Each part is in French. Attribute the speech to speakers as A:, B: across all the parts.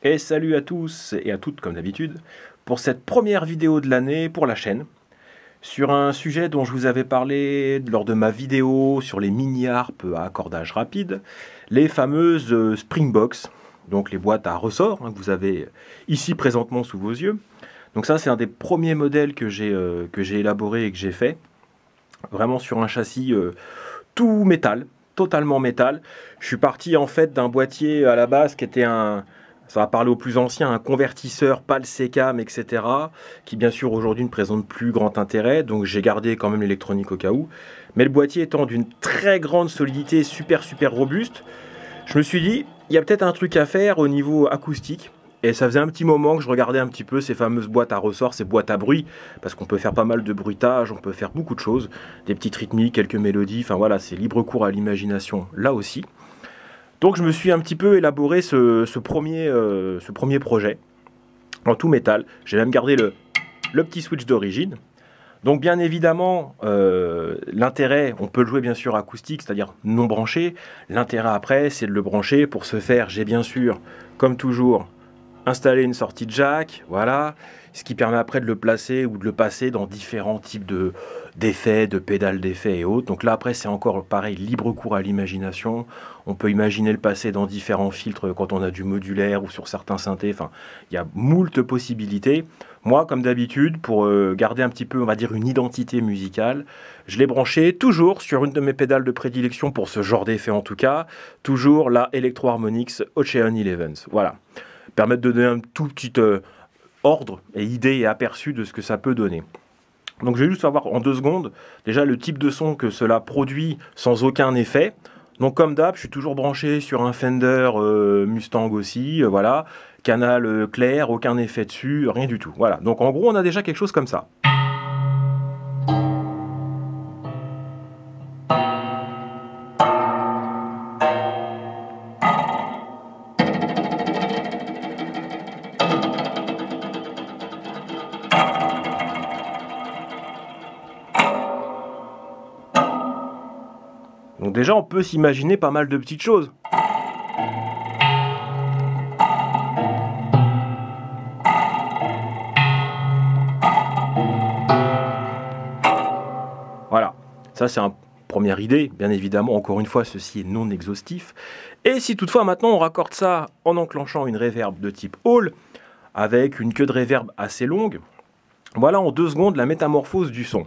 A: Et salut à tous et à toutes comme d'habitude pour cette première vidéo de l'année pour la chaîne sur un sujet dont je vous avais parlé lors de ma vidéo sur les mini-harpes à accordage rapide, les fameuses Springbox, donc les boîtes à ressort que vous avez ici présentement sous vos yeux. Donc ça c'est un des premiers modèles que j'ai élaboré et que j'ai fait, vraiment sur un châssis tout métal, totalement métal. Je suis parti en fait d'un boîtier à la base qui était ça va parler aux plus anciens, un convertisseur PAL SECAM, etc., qui bien sûr aujourd'hui ne présente plus grand intérêt, donc j'ai gardé quand même l'électronique au cas où. Mais le boîtier étant d'une très grande solidité, super robuste, je me suis dit, il y a peut-être un truc à faire au niveau acoustique. Et ça faisait un petit moment que je regardais un petit peu ces fameuses boîtes à ressort, ces boîtes à bruit, parce qu'on peut faire pas mal de bruitage, on peut faire beaucoup de choses, des petites rythmiques, quelques mélodies, enfin voilà, c'est libre cours à l'imagination là aussi. Donc je me suis un petit peu élaboré ce premier projet en tout métal. J'ai même gardé le petit switch d'origine. Donc bien évidemment, l'intérêt, on peut le jouer bien sûr acoustique, c'est-à-dire non branché. L'intérêt après, c'est de le brancher. Pour ce faire, j'ai bien sûr, comme toujours, installé une sortie jack, voilà, ce qui permet après de le placer ou de le passer dans différents types d'effets, de pédales d'effets et autres. Donc là après c'est encore pareil, libre cours à l'imagination. On peut imaginer le passer dans différents filtres quand on a du modulaire ou sur certains synthés. Enfin, il y a moult possibilités. Moi, comme d'habitude, pour garder un petit peu, on va dire, une identité musicale, je l'ai branché toujours sur une de mes pédales de prédilection pour ce genre d'effet en tout cas, toujours la Electro Harmonix Ocean Elevens. Voilà. Permettre de donner un tout petit ordre et idée et aperçu de ce que ça peut donner. Donc je vais juste savoir en 2 secondes déjà le type de son que cela produit sans aucun effet. Donc comme d'hab, je suis toujours branché sur un Fender Mustang aussi, voilà, canal clair, aucun effet dessus, rien du tout. Voilà, donc en gros on a déjà quelque chose comme ça. Donc déjà on peut s'imaginer pas mal de petites choses. Voilà, ça c'est une première idée, bien évidemment, encore une fois, ceci est non exhaustif. Et si toutefois maintenant on raccorde ça en enclenchant une reverb de type Hall, avec une queue de reverb assez longue, voilà en 2 secondes la métamorphose du son.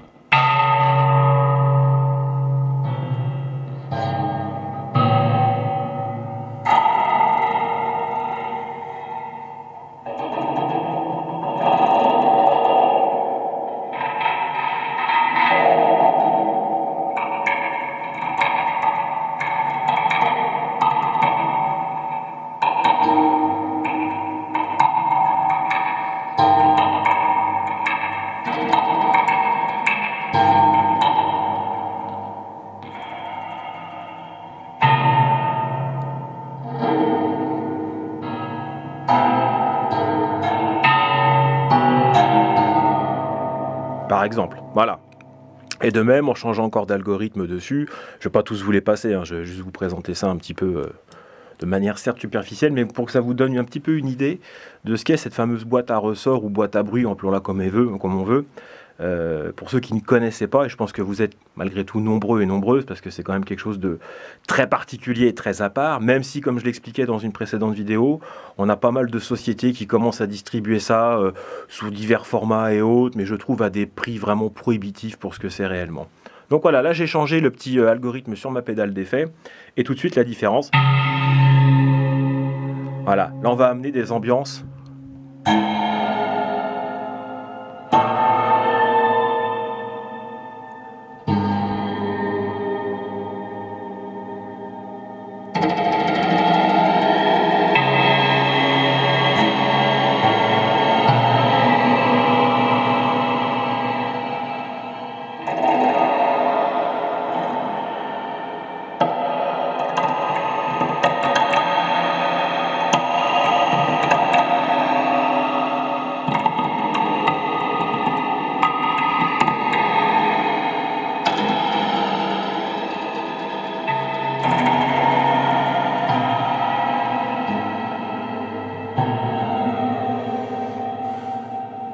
A: Par exemple, voilà. Et de même, en changeant encore d'algorithme dessus, je ne vais pas tous vous les passer, je vais juste vous présenter ça un petit peu de manière certes superficielle, mais pour que ça vous donne un petit peu une idée de ce qu'est cette fameuse boîte à ressort ou boîte à bruit, appelons-la comme on veut. Pour ceux qui ne connaissaient pas, et je pense que vous êtes malgré tout nombreux et nombreuses, parce que c'est quand même quelque chose de très particulier et très à part, même si, comme je l'expliquais dans une précédente vidéo, on a pas mal de sociétés qui commencent à distribuer ça sous divers formats et autres, mais je trouve à des prix vraiment prohibitifs pour ce que c'est réellement. Donc voilà, là j'ai changé le petit algorithme sur ma pédale d'effet, et tout de suite la différence. Voilà, là on va amener des ambiances.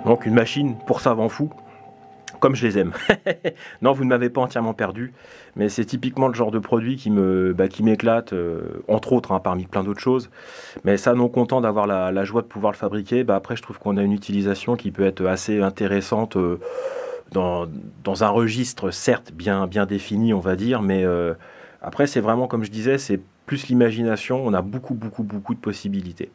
A: Donc une machine pour savants fous, comme je les aime. Non, vous ne m'avez pas entièrement perdu, mais c'est typiquement le genre de produit qui m'éclate, entre autres, hein, parmi plein d'autres choses. Mais ça, non content d'avoir la joie de pouvoir le fabriquer, après je trouve qu'on a une utilisation qui peut être assez intéressante dans un registre certes bien défini, on va dire, mais après c'est vraiment, comme je disais, c'est plus l'imagination, on a beaucoup de possibilités.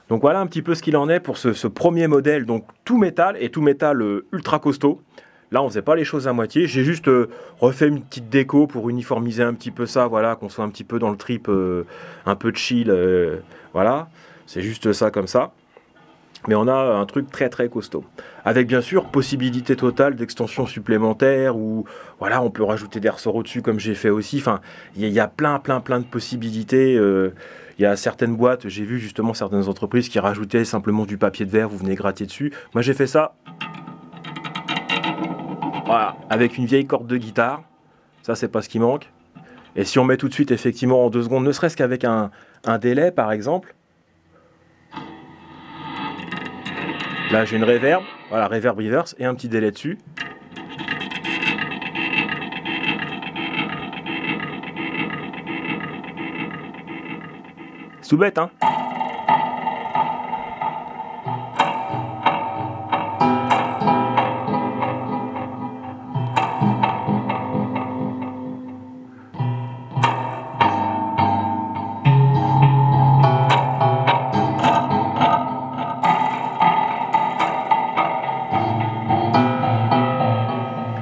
A: Donc voilà un petit peu ce qu'il en est pour ce premier modèle, donc tout métal, et tout métal ultra costaud. Là, on faisait pas les choses à moitié. J'ai juste refait une petite déco pour uniformiser un petit peu ça, voilà, qu'on soit un petit peu dans le trip, un peu chill, voilà. C'est juste ça comme ça. Mais on a un truc très costaud. Avec bien sûr possibilité totale d'extension supplémentaire, ou voilà, on peut rajouter des ressorts au-dessus comme j'ai fait aussi. Enfin, il y a plein de possibilités. Il y a certaines boîtes, j'ai vu justement certaines entreprises qui rajoutaient simplement du papier de verre, vous venez gratter dessus. Moi j'ai fait ça. Voilà, avec une vieille corde de guitare, ça c'est pas ce qui manque. Et si on met tout de suite effectivement en 2 secondes, ne serait-ce qu'avec un délai par exemple. Là j'ai une reverb, voilà, reverb reverse et un petit délai dessus. C'est tout bête, hein.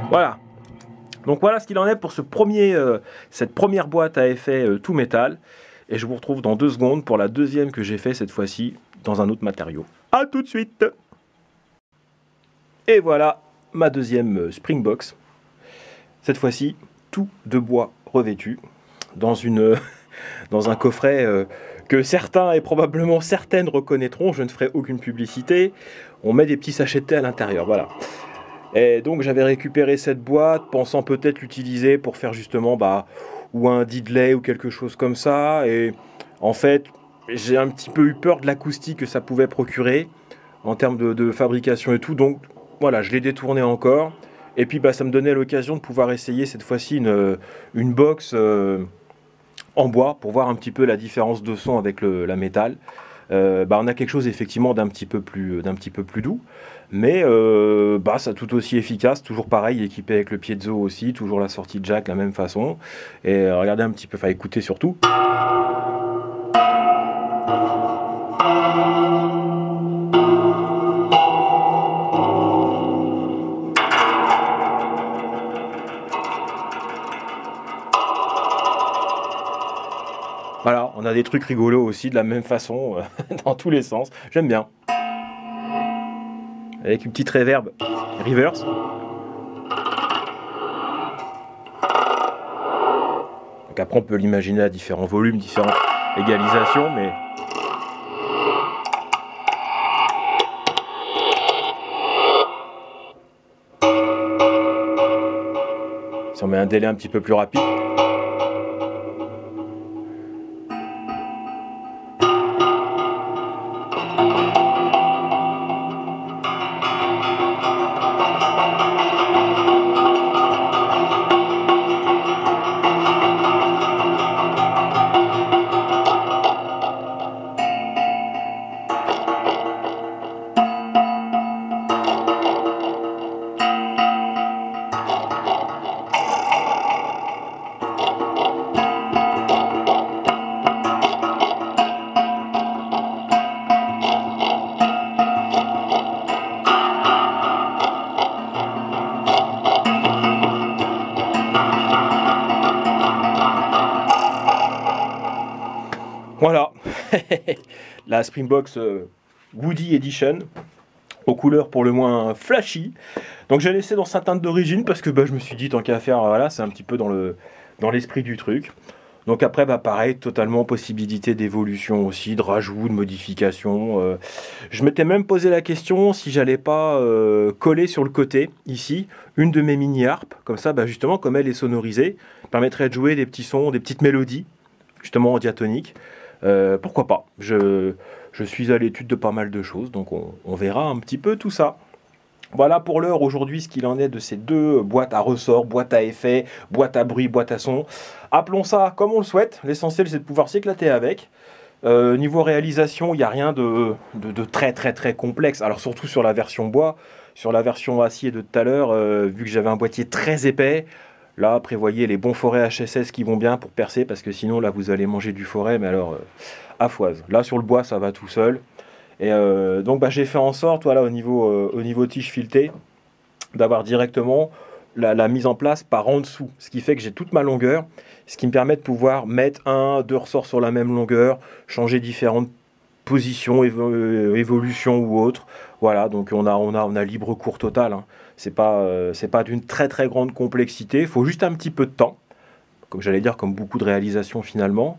A: Voilà. Donc voilà ce qu'il en est pour cette première boîte à effet tout métal. Et je vous retrouve dans 2 secondes pour la deuxième que j'ai fait cette fois-ci dans un autre matériau. A tout de suite. Et voilà ma deuxième Springbox. Cette fois-ci, tout de bois revêtu dans un coffret que certains et probablement certaines reconnaîtront. Je ne ferai aucune publicité. On met des petits sachets de thé à l'intérieur, voilà. Et donc j'avais récupéré cette boîte, pensant peut-être l'utiliser pour faire justement ou un diddley ou quelque chose comme ça. Et en fait, j'ai un petit peu eu peur de l'acoustique que ça pouvait procurer en termes de fabrication et tout. Donc voilà, je l'ai détourné encore. Et puis ça me donnait l'occasion de pouvoir essayer cette fois-ci une box en bois pour voir un petit peu la différence de son avec la métal. On a quelque chose effectivement d'un petit peu plus doux, mais c'est tout aussi efficace, toujours pareil, équipé avec le piezo aussi, toujours la sortie jack de la même façon. Et regardez un petit peu, enfin écoutez surtout. Voilà, on a des trucs rigolos aussi de la même façon, dans tous les sens. J'aime bien. Avec une petite reverb reverse. Donc après on peut l'imaginer à différents volumes, différentes égalisations, mais... Si on met un délai un petit peu plus rapide... Voilà, la Springbox Woody Edition, aux couleurs pour le moins flashy. Donc j'ai laissé dans sa teinte d'origine parce que je me suis dit tant qu'à faire, voilà, c'est un petit peu dans l'esprit du truc. Donc après, pareil, totalement possibilité d'évolution aussi, de rajout, de modification. Je m'étais même posé la question si j'allais pas coller sur le côté, ici, une de mes mini-harpes. Comme ça, justement, comme elle est sonorisée, permettrait de jouer des petits sons, des petites mélodies, justement en diatonique. Pourquoi pas, je suis à l'étude de pas mal de choses, donc on verra un petit peu tout ça. Voilà pour l'heure aujourd'hui ce qu'il en est de ces deux boîtes à ressort, boîte à effet, boîte à bruit, boîte à son. Appelons ça comme on le souhaite, l'essentiel c'est de pouvoir s'éclater avec. Niveau réalisation, il n'y a rien de très complexe. Alors surtout sur la version bois, sur la version acier de tout à l'heure, vu que j'avais un boîtier très épais, là prévoyez les bons forêts HSS qui vont bien pour percer, parce que sinon là vous allez manger du forêt, mais alors à foise. Là sur le bois ça va tout seul. Et donc bah, j'ai fait en sorte, voilà, au niveau tige filetée, d'avoir directement la mise en place par en dessous. Ce qui fait que j'ai toute ma longueur, ce qui me permet de pouvoir mettre deux ressorts sur la même longueur, changer différentes positions, évolutions ou autres. Voilà, donc on a libre cours total. Hein. C'est pas d'une très grande complexité. Il faut juste un petit peu de temps, comme j'allais dire, comme beaucoup de réalisations finalement.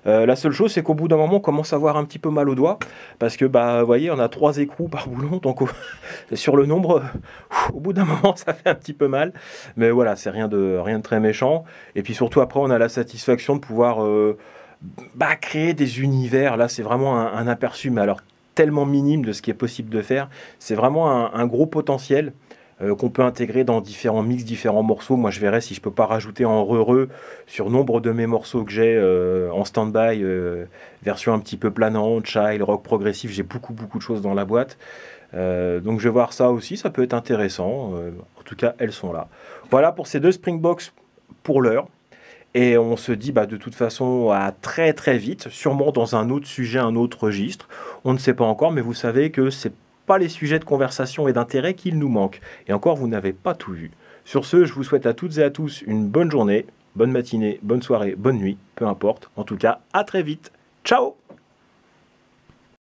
A: La seule chose, c'est qu'au bout d'un moment, on commence à avoir un petit peu mal au doigt, parce que, bah, vous voyez, on a 3 écrous par boulon, donc sur le nombre, au bout d'un moment, ça fait un petit peu mal. Mais voilà, c'est rien de très méchant. Et puis surtout, après, on a la satisfaction de pouvoir créer des univers. Là, c'est vraiment un aperçu, mais alors tellement minime de ce qui est possible de faire. C'est vraiment un gros potentiel. Qu'on peut intégrer dans différents mix, différents morceaux. Moi, je verrai si je peux pas rajouter en re sur nombre de mes morceaux que j'ai en stand-by, version un petit peu planante, child, rock progressif. J'ai beaucoup de choses dans la boîte. Donc, je vais voir ça aussi. Ça peut être intéressant. En tout cas, elles sont là. Voilà pour ces deux Springbox pour l'heure. Et on se dit de toute façon à très vite, sûrement dans un autre sujet, un autre registre. On ne sait pas encore, mais vous savez que c'est pas les sujets de conversation et d'intérêt qu'il nous manque. Et encore, vous n'avez pas tout vu. Sur ce, je vous souhaite à toutes et à tous une bonne journée, bonne matinée, bonne soirée, bonne nuit, peu importe. En tout cas, à très vite. Ciao!